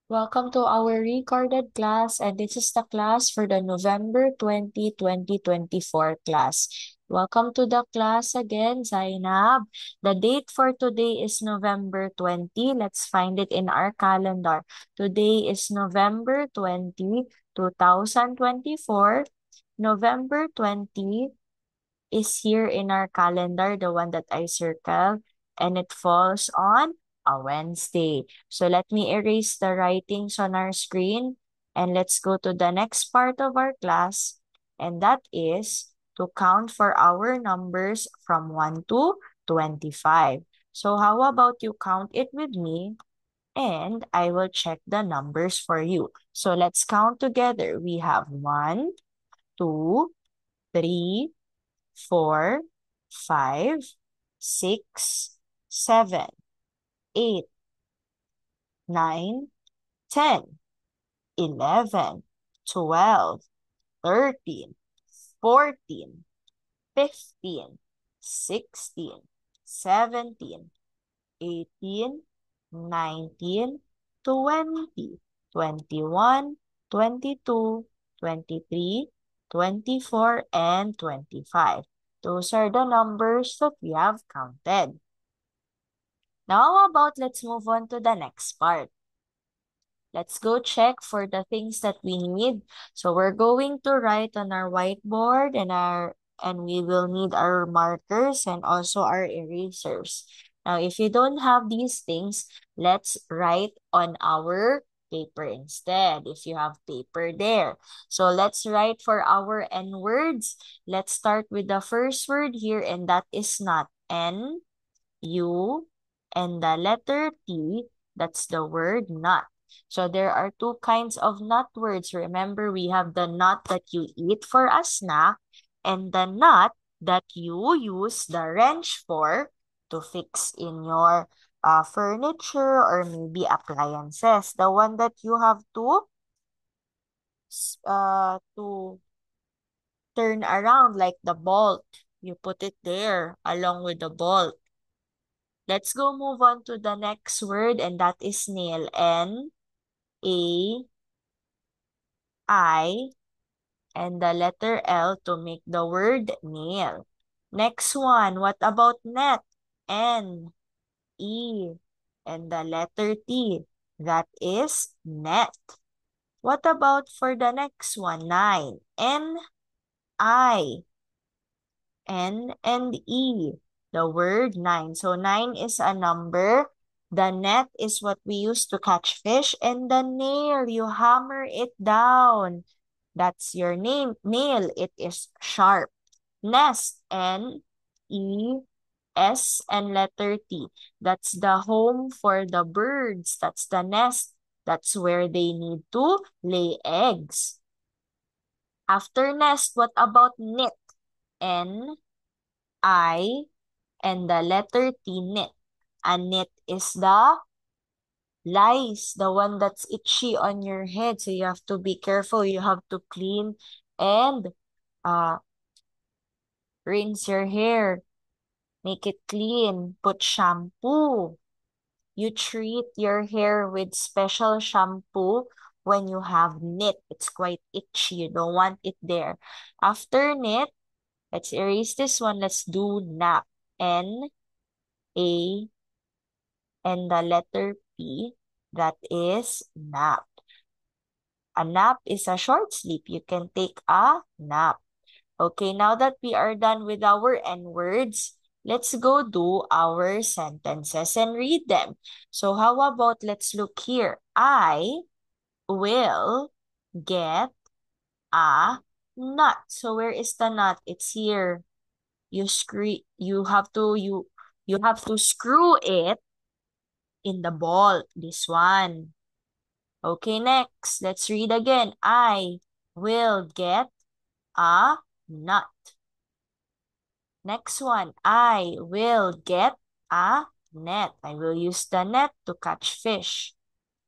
Welcome to our recorded class, and this is the class for the November 2024 class. Welcome to the class again, Zainab. The date for today is November 20. Let's find it in our calendar. Today is November 20, 2024. November 20 is here in our calendar, the one that I circled, and it falls on a Wednesday. So let me erase the writings on our screen and let's go to the next part of our class, and that is to count for our numbers from 1 to 25. So how about you count it with me and I will check the numbers for you. So let's count together. We have 1, 2, 3, 4, 5, 6, 7, 8, 9, 10, 11, 12, 13, 14, 15, 16, 17, 18, 19, 20, 21, 22, 23, 24, and 25. Those are the numbers that we have counted. Now, how about let's move on to the next part. Let's go check for the things that we need. So we're going to write on our whiteboard and we will need our markers and also our erasers. Now, if you don't have these things, let's write on our paper instead, if you have paper there. So let's write for our N words. Let's start with the first word here, and that is not. N, U, and the letter T, that's the word nut. So there are two kinds of nut words. Remember, we have the nut that you eat for a snack and the nut that you use the wrench for to fix in your furniture or maybe appliances. The one that you have to turn around like the bolt. You put it there along with the bolt. Let's go move on to the next word, and that is nail. N-A-I, and the letter L to make the word nail. Next one, what about net? N-E, and the letter T. That is net. What about for the next one? Nine. N-I, N and E. The word 9. So 9 is a number. The net is what we use to catch fish. And the nail, you hammer it down. That's your name. Nail, it is sharp. Nest, N-E-S, and letter T. That's the home for the birds. That's the nest. That's where they need to lay eggs. After nest, what about knit? N-I, and the letter T, knit. A knit is the lice, the one that's itchy on your head. So you have to be careful. You have to clean and uh, rinse your hair. Make it clean. Put shampoo. You treat your hair with special shampoo when you have knit. It's quite itchy. You don't want it there. After knit, let's erase this one. Let's do nap. N-A, and the letter P, that is nap. A nap is a short sleep. You can take a nap. Okay, now that we are done with our N words, let's go do our sentences and read them. So how about let's look here. I will get a nut. So where is the nut? It's here. You have to screw it in the ball. This one. Okay, next. Let's read again. I will get a nut. Next one. I will get a net. I will use the net to catch fish.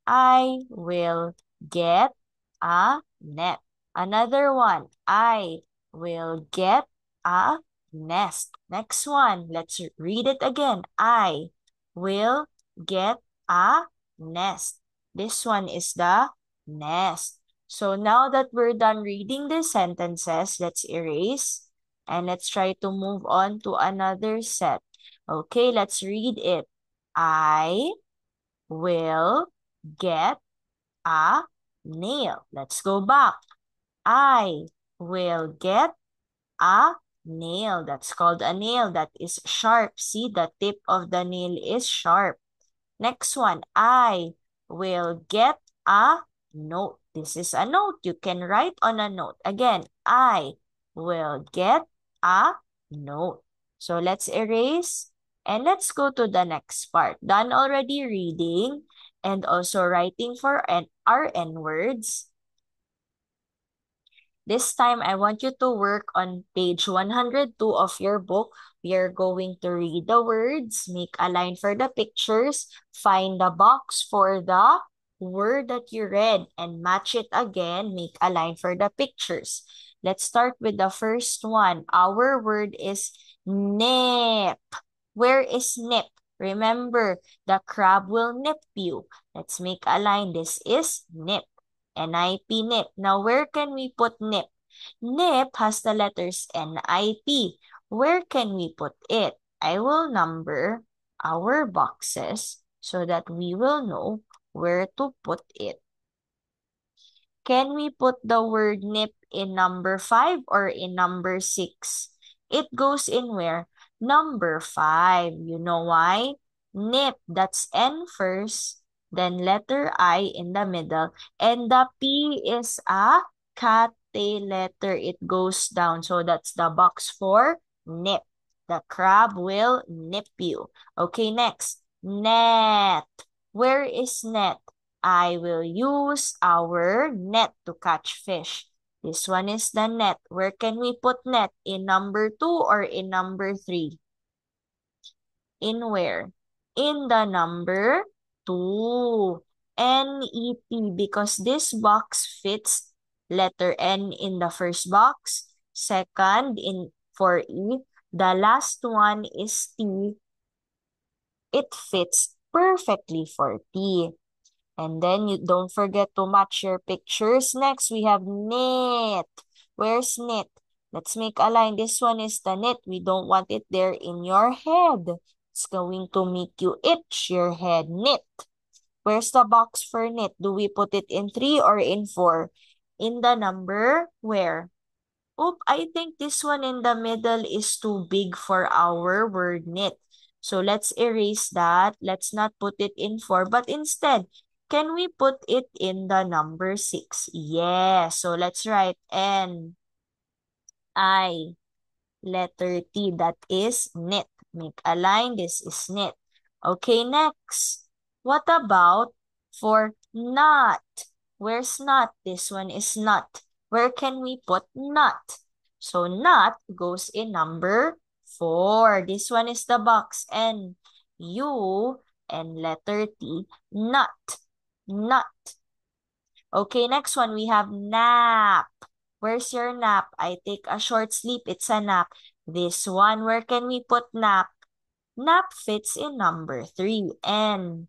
I will get a net. Another one. I will get a nest. Next one. Let's read it again. I will get a nest. This one is the nest. So now that we're done reading the sentences, let's erase and let's try to move on to another set. Okay, let's read it. I will get a nail. Let's go back. I will get a nail. That's called a nail. That is sharp. See, the tip of the nail is sharp. Next one, I will get a note. This is a note. You can write on a note. Again, I will get a note. So let's erase and let's go to the next part. Done already reading and also writing for our N words. This time, I want you to work on page 102 of your book. We are going to read the words, make a line for the pictures, find the box for the word that you read, and match it again, make a line for the pictures. Let's start with the first one. Our word is nip. Where is nip? Remember, the crab will nip you. Let's make a line. This is nip. N-I-P, nip. Now, where can we put nip? Nip has the letters N-I-P. Where can we put it? I will number our boxes so that we will know where to put it. Can we put the word nip in number 5 or in number 6? It goes in where? Number 5. You know why? Nip, that's N first, then letter I in the middle, and the P is a cat letter. It goes down. So that's the box for nip. The crab will nip you. Okay, next. Net. Where is net? I will use our net to catch fish. This one is the net. Where can we put net? In number 2 or in number 3? In where? In the number 2. N-E-T, because this box fits letter N in the first box. Second, in for E. The last one is T. It fits perfectly for T. And then you don't forget to match your pictures. Next, we have knit. Where's knit? Let's make a line. This one is the knit. We don't want it there in your head. It's going to make you itch your head. Knit. Where's the box for knit? Do we put it in 3 or in 4? In the number where? Oop, I think this one in the middle is too big for our word knit. So let's erase that. Let's not put it in 4, but instead, can we put it in the number 6? Yes. So let's write N, I, letter T. That is knit. Make a line. This is knit. Okay, next. What about for not? Where's not? This one is not. Where can we put not? So not goes in number 4. This one is the box. And U and letter T, not. Not. Okay, next one we have nap. Where's your nap? I take a short sleep. It's a nap. This one, where can we put nap? Nap fits in number 3. N,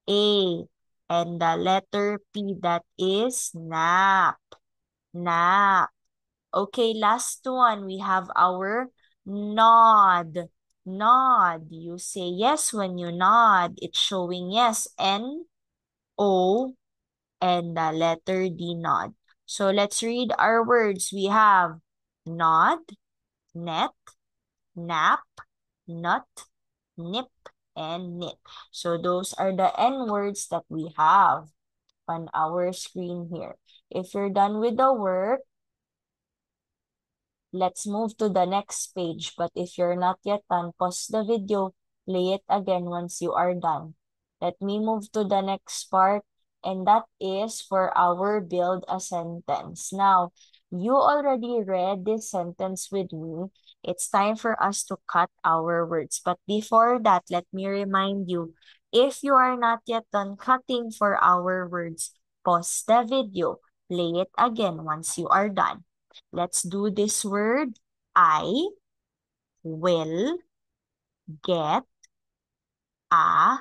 A, and the letter P, that is nap. Nap. Okay, last one. We have our nod. Nod. You say yes when you nod. It's showing yes. N, O, and the letter D, nod. So let's read our words. We have nod, net, nap, nut, nip, and knit. So those are the N words that we have on our screen here. If you're done with the work, let's move to the next page. But if you're not yet done, pause the video, play it again once you are done. Let me move to the next part, and that is for our build a sentence. Now, you already read this sentence with me. It's time for us to cut our words. But before that, let me remind you, if you are not yet done cutting for our words, pause the video, play it again once you are done. Let's do this word. I will get a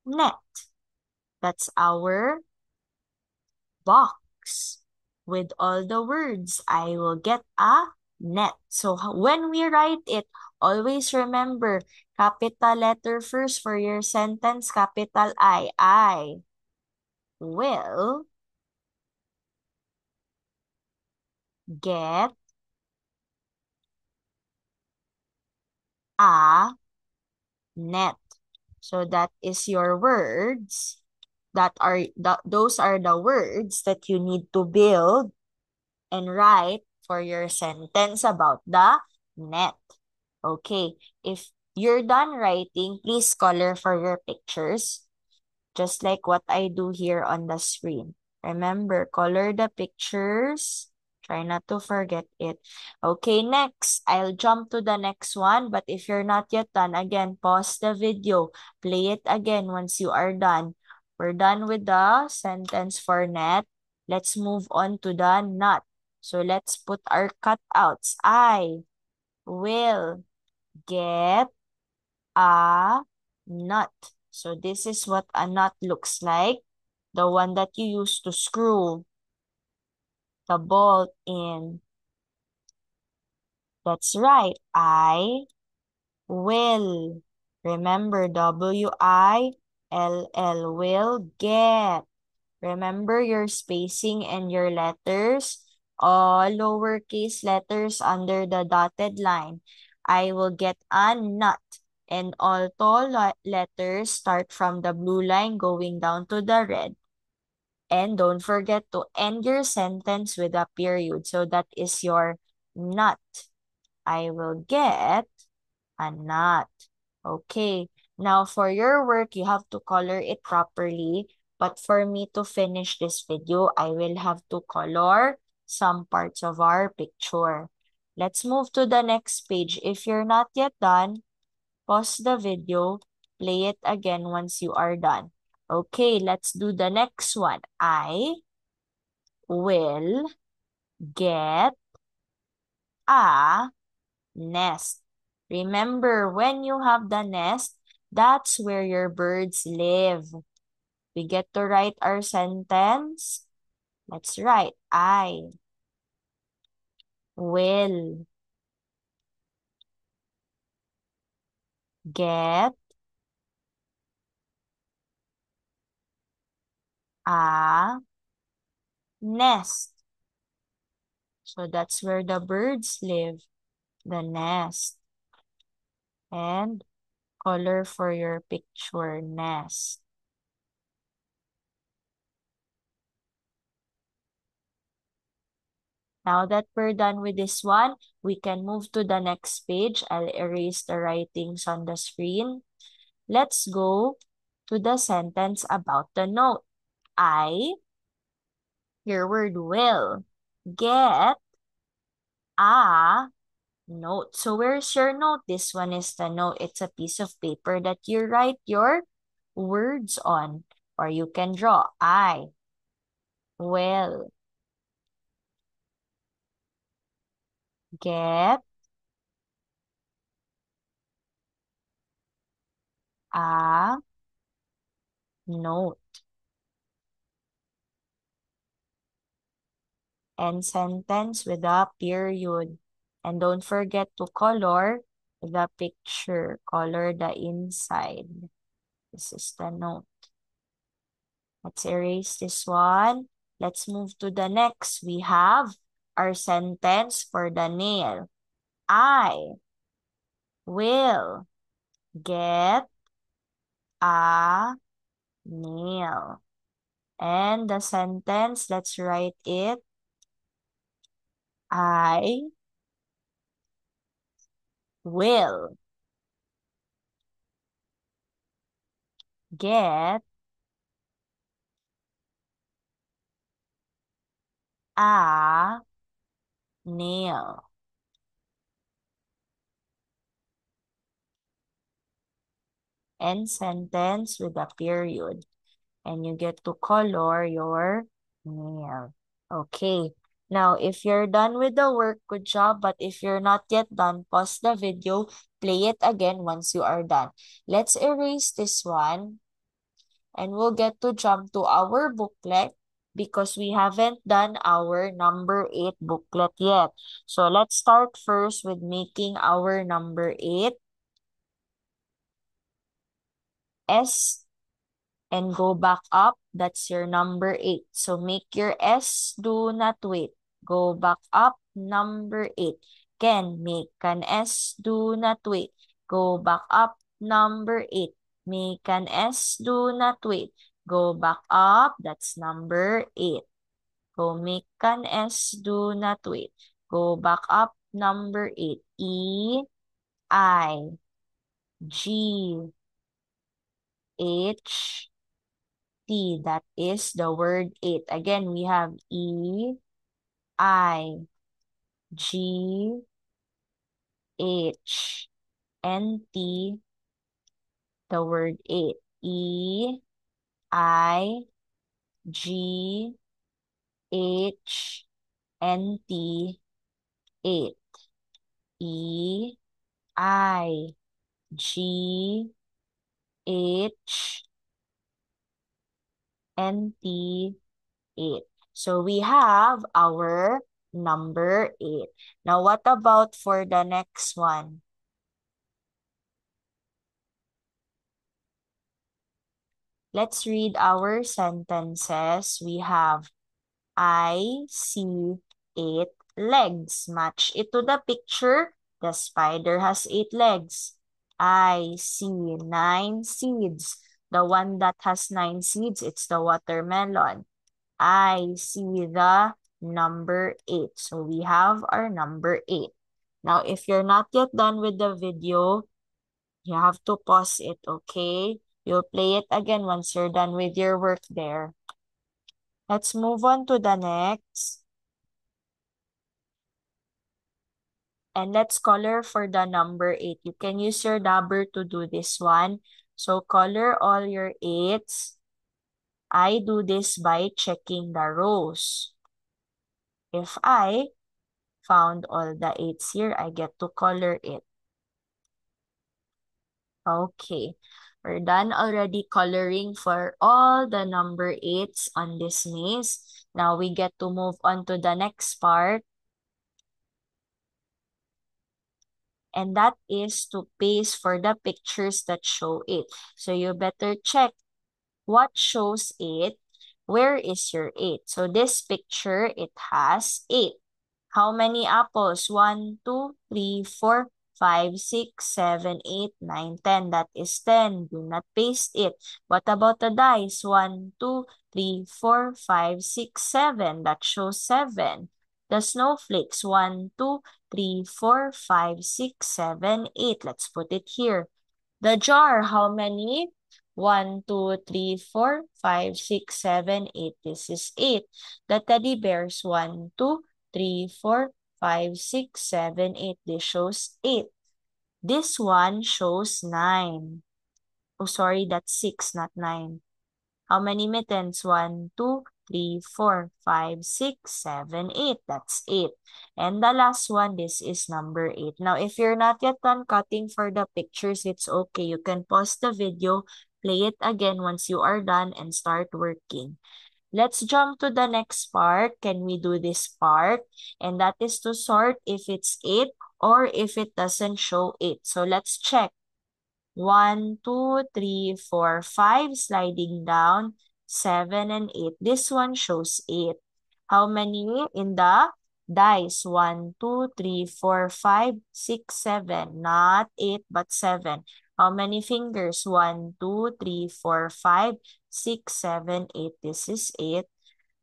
net. That's our box with all the words. I will get a net. So when we write it, always remember capital letter first for your sentence, capital I. I will get a net. So that is your words. Those are the words that you need to build and write for your sentence about the net. Okay, if you're done writing, please color for your pictures, just like what I do here on the screen. Remember, color the pictures. Try not to forget it. Okay, next. I'll jump to the next one, but if you're not yet done, again, pause the video. Play it again once you are done. We're done with the sentence for net. Let's move on to the nut. So let's put our cutouts. I will get a nut. So this is what a nut looks like. The one that you use to screw the bolt in. That's right. I will. Remember, W-I-L-L, will get. Remember your spacing and your letters. All lowercase letters under the dotted line. I will get a nut. And all tall letters start from the blue line going down to the red. And don't forget to end your sentence with a period. So that is your nut. I will get a nut. Okay. Now for your work, you have to color it properly. But for me to finish this video, I will have to color some parts of our picture. Let's move to the next page. If you're not yet done, pause the video, play it again once you are done. Okay, let's do the next one. I will get a nest. Remember, when you have the nest, that's where your birds live. We get to write our sentence. Let's write, I will get a nest. So that's where the birds live, the nest. And color for your picture, nest. Now that we're done with this one, we can move to the next page. I'll erase the writings on the screen. Let's go to the sentence about the note. I, your word will, get a note. So where's your note? This one is the note. It's a piece of paper that you write your words on. Or you can draw. I will get a note. And sentence with a period. And don't forget to color the picture. Color the inside. This is the note. Let's erase this one. Let's move to the next. We have our sentence for the nail. I will get a nail. And the sentence, let's write it. I will get a nail. End sentence with a period. And you get to color your nail. Okay. Now, if you're done with the work, good job. But if you're not yet done, pause the video, play it again once you are done. Let's erase this one. and we'll get to jump to our booklet because we haven't done our number 8 booklet yet. So let's start first with making our number 8. S and go back up. That's your number 8. So make your S, do not wait. Go back up, number 8. Again, make an S, do not wait. Go back up, number 8. Make an S, do not wait. Go back up, that's number 8. Go make an S, do not wait. Go back up, number 8. E, I, G, H, T. That is the word 8. Again, we have E, I, G, H, and T, the word 8. E, I, G, H, and T, 8. E, I, G, H, and T, 8. So we have our number 8. Now, what about for the next one? Let's read our sentences. We have, I see 8 legs. Match it to the picture. The spider has 8 legs. I see 9 seeds. The one that has 9 seeds, it's the watermelon. I see the number 8. So we have our number 8. Now, if you're not yet done with the video, you have to pause it, okay? You'll play it again once you're done with your work there. Let's move on to the next. And let's color for the number 8. You can use your dabber to do this one. So color all your 8s. I do this by checking the rows. If I found all the 8s here, I get to color it. Okay, we're done already coloring for all the number 8s on this maze. Now we get to move on to the next part. And that is to paste for the pictures that show it. So you better check what shows it. Where is your 8? So this picture, it has 8. How many apples? 1, 2, 3, 4, 5, 6, 7, 8, 9, 10. That is 10. Do not paste it. What about the dice? 1, 2, 3, 4, 5, 6, 7. That shows 7. The snowflakes. 1, 2, 3, 4, 5, 6, 7, 8. Let's put it here. The jar, how many? 1, 2, 3, 4, 5, 6, 7, 8. This is 8. The teddy bears. 1, 2, 3, 4, 5, 6, 7, 8. This shows 8. This one shows 9. Oh, sorry, that's 6, not 9. How many mittens? 1, 2, 3, 4, 5, 6, 7, 8. That's 8. And the last one, this is number 8. Now, if you're not yet done cutting for the pictures, it's okay. You can pause the video, play it again once you are done, and start working. Let's jump to the next part. Can we do this part? And that is to sort if it's 8 or if it doesn't show 8. So let's check. 1, 2, 3, 4, 5, sliding down, 7 and 8. This one shows 8. How many in the dice? 1, 2, 3, 4, 5, 6, 7. Not 8, but 7. How many fingers? 1, 2, 3, 4, 5, 6, 7, 8. This is 8.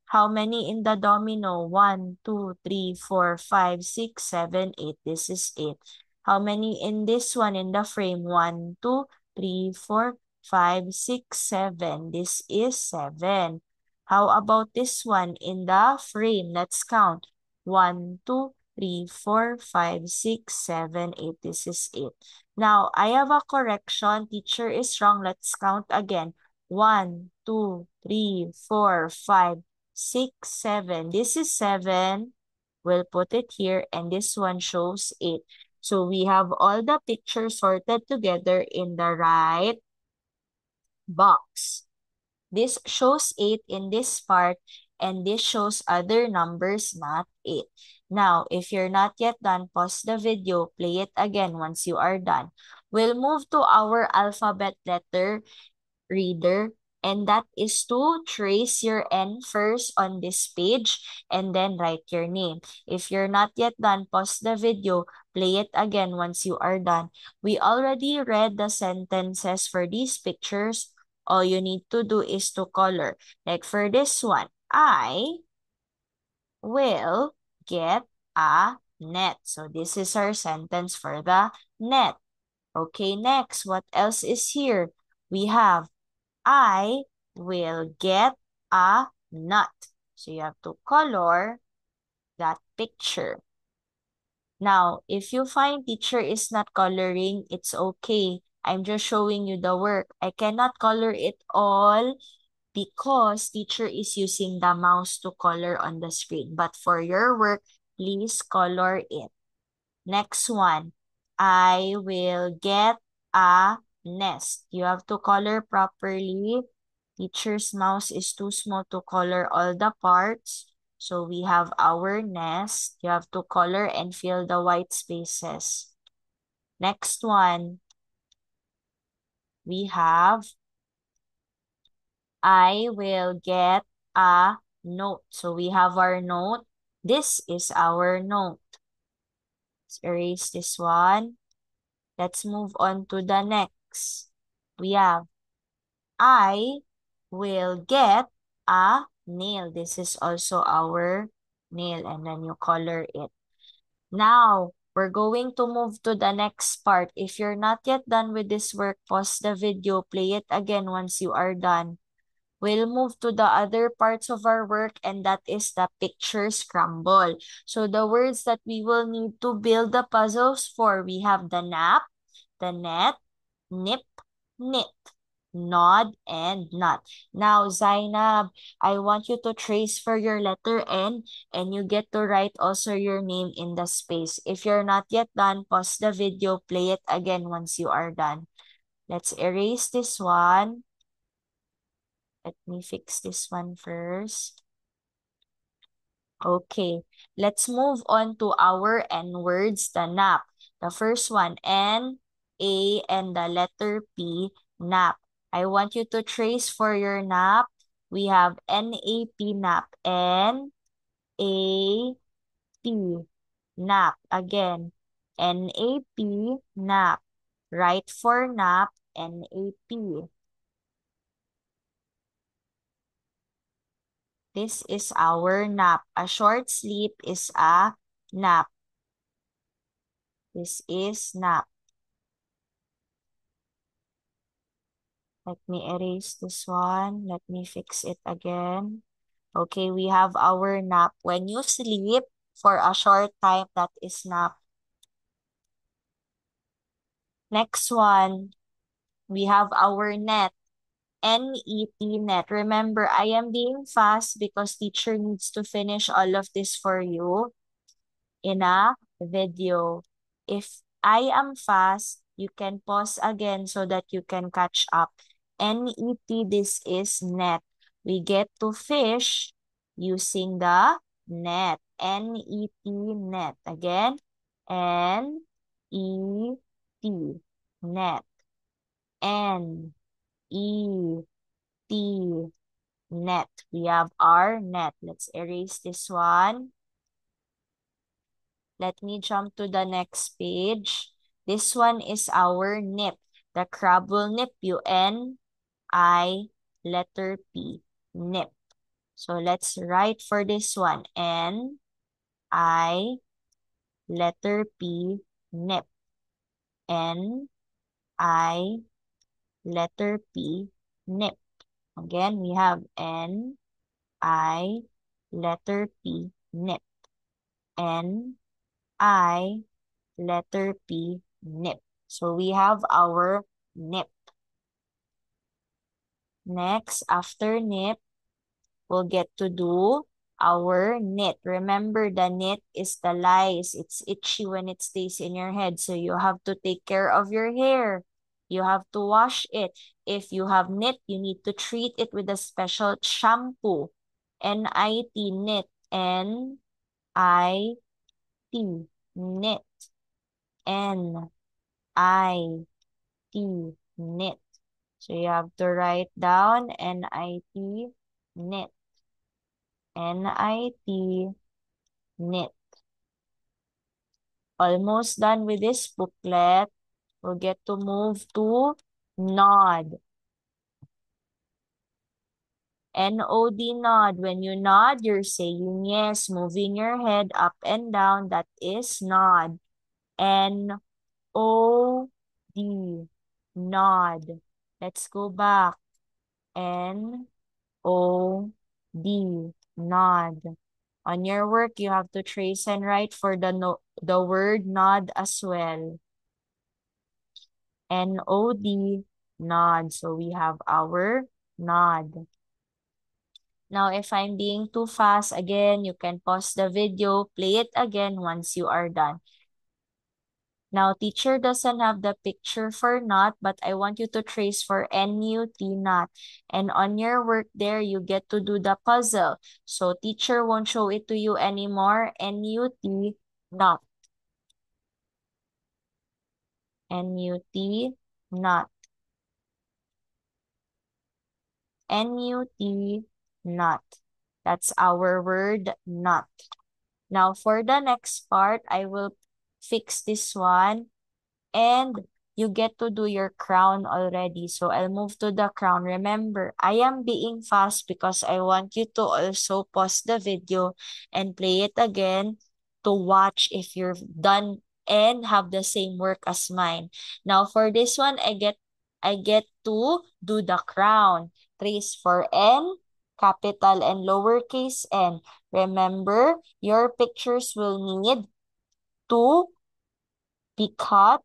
How many in the domino? 1, 2, 3, 4, 5, 6, 7, 8. This is 8. How many in this one in the frame? 1, 2, 3, 4, 5, 6, 7. This is 7. How about this one in the frame? Let's count. 1, 2, 3, 4, 5, 6, 7, 8. This is 8. Now, I have a correction. Teacher is wrong. Let's count again. 1, 2, 3, 4, 5, 6, 7. This is 7. We'll put it here, and this one shows 8. So we have all the pictures sorted together in the right box. This shows 8 in this part, and this shows other numbers, not 8. Now, if you're not yet done, pause the video, play it again once you are done. We'll move to our alphabet letter reader, and that is to trace your N first on this page and then write your name. If you're not yet done, pause the video, play it again once you are done. We already read the sentences for these pictures. All you need to do is to color. Like for this one, I will get a net. So this is our sentence for the net. Okay, next, what else is here? We have I will get a nut. So you have to color that picture. Now, if you find teacher is not coloring, it's okay. I'm just showing you the work. I cannot color it all because teacher is using the mouse to color on the screen. But for your work, please color it. Next one, I will get a nest. You have to color properly. Teacher's mouse is too small to color all the parts. So we have our nest. You have to color and fill the white spaces. Next one, we have I will get a note. So we have our note. This is our note. Let's erase this one. Let's move on to the next. We have I will get a nail. This is also our nail, and then you color it. Now, we're going to move to the next part. If you're not yet done with this work, pause the video, play it again once you are done. We'll move to the other parts of our work, and that is the picture scramble. So the words that we will need to build the puzzles for, we have the nap, the net, nip, knit, nod, and nut. Now, Zainab, I want you to trace for your letter N, and you get to write also your name in the space. If you're not yet done, pause the video, play it again once you are done. Let's erase this one. Let me fix this one first. Okay, let's move on to our N words, the nap. The first one, N, A, and the letter P, nap. I want you to trace for your nap. We have N-A-P, nap. N-A-P, nap. Again, N-A-P, nap. Right for nap, N-A-P. This is our nap. A short sleep is a nap. This is nap. Let me erase this one. Let me fix it again. Okay, we have our nap. When you sleep for a short time, that is nap. Next one, we have our net. N-E-T, net. Remember, I am being fast because teacher needs to finish all of this for you in a video. If I am fast, you can pause again so that you can catch up. N-E-T, this is net. We get to fish using the net. N-E-T, net. Again, N-E-T, net. N-E-T, net. We have our net. Let's erase this one. Let me jump to the next page. This one is our nip. The crab will nip you. N-I, letter P, nip. So let's write for this one. N-I, letter P, nip. N-I, letter P, nip. Again, we have N-I, letter P, nip. N-I, letter P, nip. So we have our nip. Next, after nip, we'll get to do our knit. Remember, the knit is the lice. It's itchy when it stays in your head. So you have to take care of your hair. You have to wash it. If you have knit, you need to treat it with a special shampoo. N-I-T, knit. N-I-T, knit. N-I-T, knit. So you have to write down N-I-T, knit. N-I-T, knit. Almost done with this booklet. We'll get to move to nod. N-O-D, nod. When you nod, you're saying yes, moving your head up and down. That is nod. N-O-D, nod. Let's go back. N-O-D, nod. On your work, you have to trace and write for the word nod as well. N-O-D, nod. So we have our nod. Now, if I'm being too fast, again, you can pause the video, play it again once you are done. Now, teacher doesn't have the picture for not, but I want you to trace for N-U-T, not. And on your work there, you get to do the puzzle. So, teacher won't show it to you anymore. N-U-T, not. N-U-T, not. N-U-T, not. That's our word, not. Now, for the next part, I will fix this one. And you get to do your crown already. So, I'll move to the crown. Remember, I am being fast because I want you to also pause the video and play it again to watch if you're done and have the same work as mine. Now, for this one, I get to do the crown. Trace for N, capital and lowercase n. Remember, your pictures will need to be cut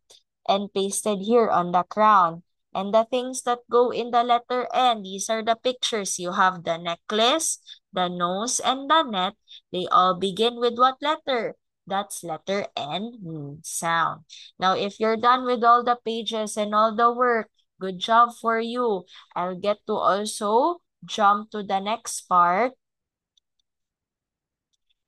and pasted here on the crown. And the things that go in the letter N, these are the pictures. You have the necklace, the nose, and the net. They all begin with what letter? That's letter N, means sound. Now, if you're done with all the pages and all the work, good job for you. I'll get to also jump to the next part.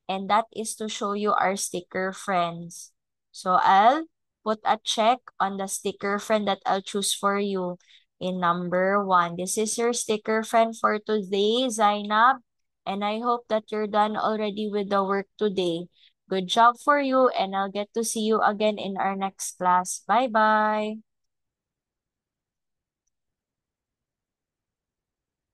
And that is to show you our sticker friends. So I'll put a check on the sticker friend that I'll choose for you in number 1. This is your sticker friend for today, Zainab. And I hope that you're done already with the work today. Good job for you, and I'll get to see you again in our next class. Bye-bye.